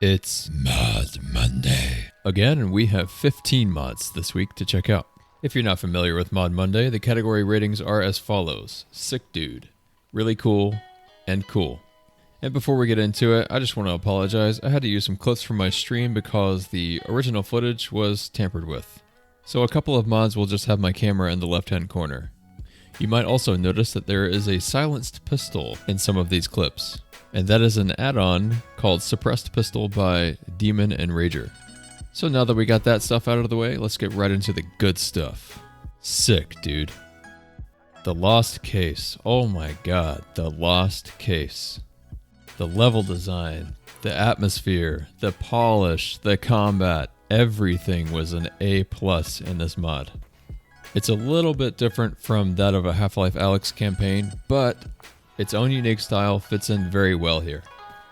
It's Mod Monday. Again, we have 15 mods this week to check out. If you're not familiar with Mod Monday, the category ratings are as follows. Sick Dude, Really Cool, and Cool. And before we get into it, I just want to apologize. I had to use some clips from my stream because the original footage was tampered with. So a couple of mods will just have my camera in the left-hand corner. You might also notice that there is a silenced pistol in some of these clips. And that is an add-on called Suppressed Pistol by Demon and Rager. So now that we got that stuff out of the way, let's get right into the good stuff. Sick, dude. The Lost Case. Oh my god, the Lost Case. The level design, the atmosphere, the polish, the combat, everything was an A+ in this mod. It's a little bit different from that of a Half-Life Alyx campaign, but its own unique style fits in very well here.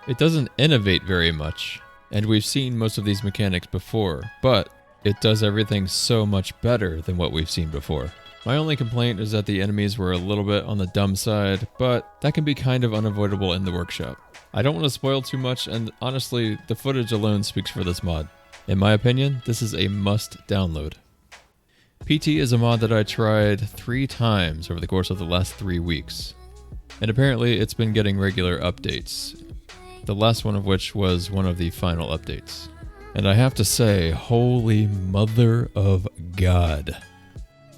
It doesn't innovate very much, and we've seen most of these mechanics before, but it does everything so much better than what we've seen before. My only complaint is that the enemies were a little bit on the dumb side, but that can be kind of unavoidable in the workshop. I don't want to spoil too much, and honestly, the footage alone speaks for this mod. In my opinion, this is a must download. PT is a mod that I tried 3 times over the course of the last 3 weeks. And apparently it's been getting regular updates. The last one of which was one of the final updates. And I have to say, holy mother of God.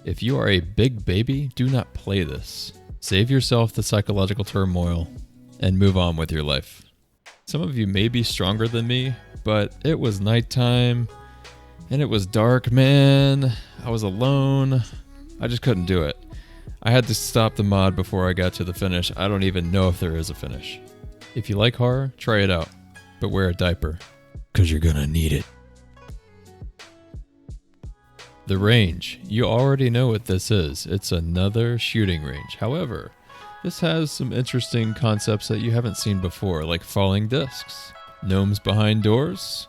If you are a big baby, do not play this. Save yourself the psychological turmoil and move on with your life. Some of you may be stronger than me, but it was nighttime and it was dark, man. I was alone. I just couldn't do it. I had to stop the mod before I got to the finish. I don't even know if there is a finish. If you like horror, try it out, but wear a diaper, 'cause you're gonna need it. The range. You already know what this is. It's another shooting range. However, this has some interesting concepts that you haven't seen before, like falling discs, gnomes behind doors,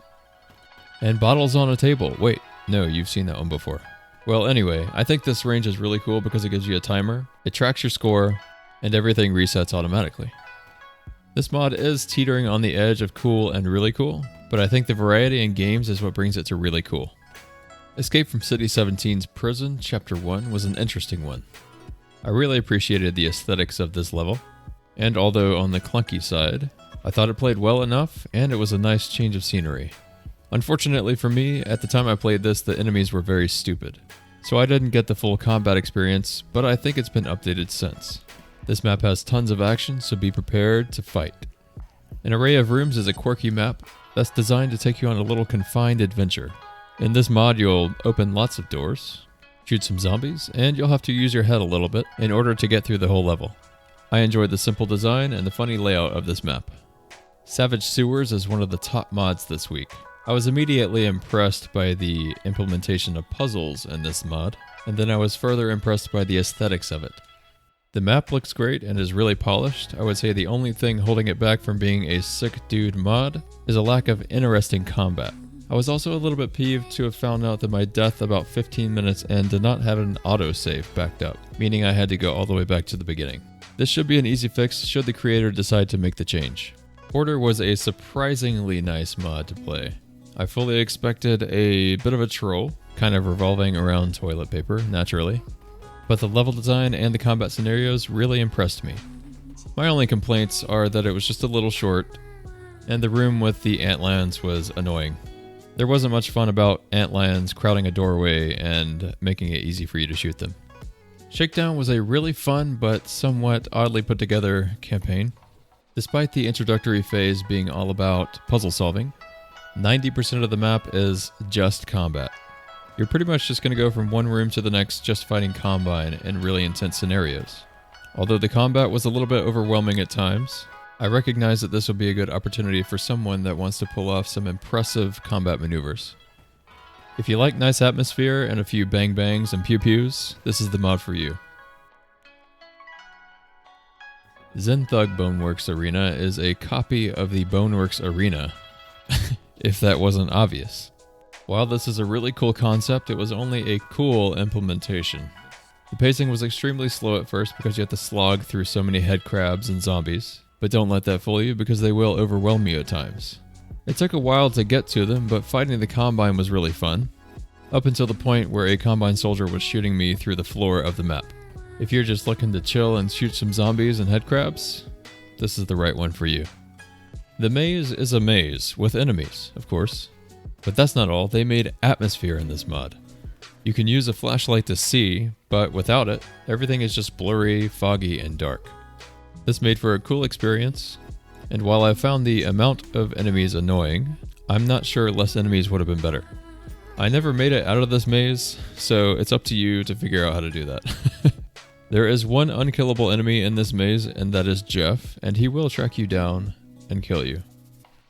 and bottles on a table. Wait, no, you've seen that one before. Well, anyway, I think this range is really cool because it gives you a timer, it tracks your score, and everything resets automatically. This mod is teetering on the edge of cool and really cool, but I think the variety in games is what brings it to really cool. Escape from City 17's Prison, Chapter 1 was an interesting one. I really appreciated the aesthetics of this level, and although on the clunky side, I thought it played well enough, and it was a nice change of scenery. Unfortunately for me, at the time I played this, the enemies were very stupid, so I didn't get the full combat experience, but I think it's been updated since. This map has tons of action, so be prepared to fight. An Array of Rooms is a quirky map that's designed to take you on a little confined adventure. In this mod, you'll open lots of doors, shoot some zombies, and you'll have to use your head a little bit in order to get through the whole level. I enjoyed the simple design and the funny layout of this map. Savage Sewers is one of the top mods this week. I was immediately impressed by the implementation of puzzles in this mod, and then I was further impressed by the aesthetics of it. The map looks great and is really polished. I would say the only thing holding it back from being a sick dude mod is a lack of interesting combat. I was also a little bit peeved to have found out that my death about 15 minutes in did not have an autosave backed up, meaning I had to go all the way back to the beginning. This should be an easy fix should the creator decide to make the change. Hoarder was a surprisingly nice mod to play. I fully expected a bit of a troll, kind of revolving around toilet paper, naturally. But the level design and the combat scenarios really impressed me. My only complaints are that it was just a little short, and the room with the antlands was annoying. There wasn't much fun about antlands crowding a doorway and making it easy for you to shoot them. Shakedown was a really fun but somewhat oddly put together campaign. Despite the introductory phase being all about puzzle solving, 90% of the map is just combat. You're pretty much just going to go from one room to the next just fighting Combine in really intense scenarios. Although the combat was a little bit overwhelming at times, I recognize that this will be a good opportunity for someone that wants to pull off some impressive combat maneuvers. If you like nice atmosphere and a few bang bangs and pew pews, this is the mod for you. XenThug Boneworks Arena is a copy of the Boneworks Arena, if that wasn't obvious. While this is a really cool concept, it was only a cool implementation. The pacing was extremely slow at first because you have to slog through so many head crabs and zombies, but don't let that fool you because they will overwhelm you at times. It took a while to get to them, but fighting the Combine was really fun, up until the point where a Combine soldier was shooting me through the floor of the map. If you're just looking to chill and shoot some zombies and headcrabs, this is the right one for you. The maze is a maze, with enemies, of course. But that's not all, they made atmosphere in this mod. You can use a flashlight to see, but without it, everything is just blurry, foggy, and dark. This made for a cool experience, and while I found the amount of enemies annoying, I'm not sure less enemies would have been better. I never made it out of this maze, so it's up to you to figure out how to do that. There is one unkillable enemy in this maze, and that is Jeff, and he will track you down and kill you.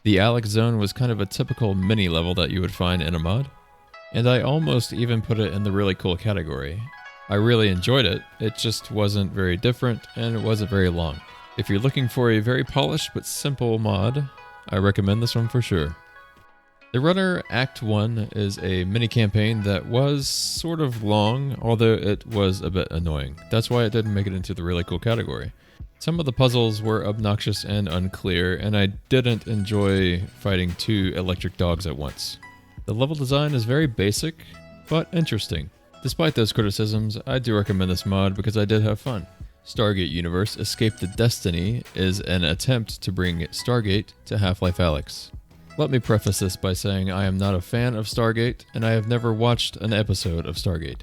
The Alyx Zone was kind of a typical mini level that you would find in a mod, and I almost even put it in the really cool category. I really enjoyed it, it just wasn't very different and it wasn't very long. If you're looking for a very polished but simple mod, I recommend this one for sure. The Runner Act 1 is a mini campaign that was sort of long, although it was a bit annoying. That's why it didn't make it into the really cool category. Some of the puzzles were obnoxious and unclear, and I didn't enjoy fighting 2 electric dogs at once. The level design is very basic, but interesting. Despite those criticisms, I do recommend this mod because I did have fun. Stargate Universe Escape the Destiny is an attempt to bring Stargate to Half-Life Alyx. Let me preface this by saying I am not a fan of Stargate, and I have never watched an episode of Stargate.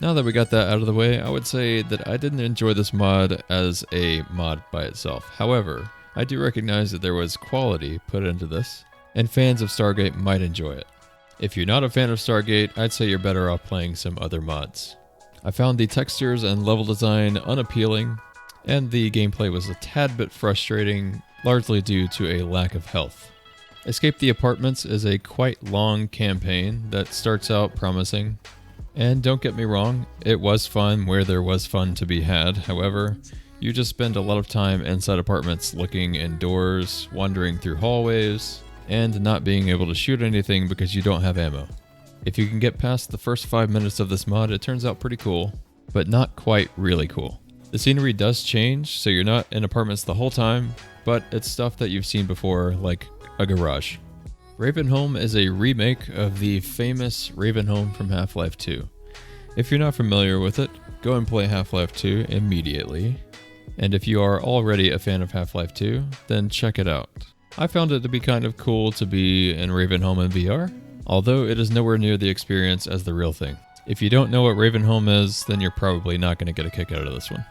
Now that we got that out of the way, I would say that I didn't enjoy this mod as a mod by itself. However, I do recognize that there was quality put into this, and fans of Stargate might enjoy it. If you're not a fan of Stargate, I'd say you're better off playing some other mods. I found the textures and level design unappealing, and the gameplay was a tad bit frustrating, largely due to a lack of health. Escape the Apartments is a quite long campaign that starts out promising. And don't get me wrong, it was fun where there was fun to be had. However, you just spend a lot of time inside apartments looking indoors, wandering through hallways, and not being able to shoot anything because you don't have ammo. If you can get past the first 5 minutes of this mod, it turns out pretty cool, but not quite really cool. The scenery does change, so you're not in apartments the whole time, but it's stuff that you've seen before, like a garage. Ravenholm is a remake of the famous Ravenholm from Half-Life 2. If you're not familiar with it, go and play Half-Life 2 immediately. And if you are already a fan of Half-Life 2, then check it out. I found it to be kind of cool to be in Ravenholm in VR, although it is nowhere near the experience as the real thing. If you don't know what Ravenholm is, then you're probably not going to get a kick out of this one.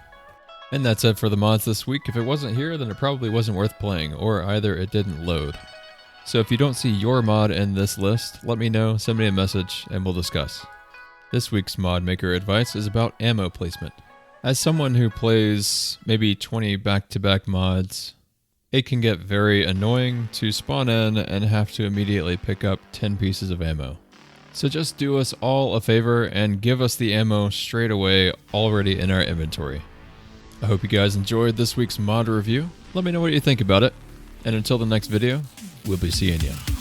And that's it for the mods this week. If it wasn't here, then it probably wasn't worth playing, or either it didn't load. So if you don't see your mod in this list, let me know, send me a message, and we'll discuss. This week's mod maker advice is about ammo placement. As someone who plays maybe 20 back-to-back mods, it can get very annoying to spawn in and have to immediately pick up 10 pieces of ammo. So just do us all a favor and give us the ammo straight away already in our inventory. I hope you guys enjoyed this week's mod review. Let me know what you think about it. And until the next video, we'll be seeing you.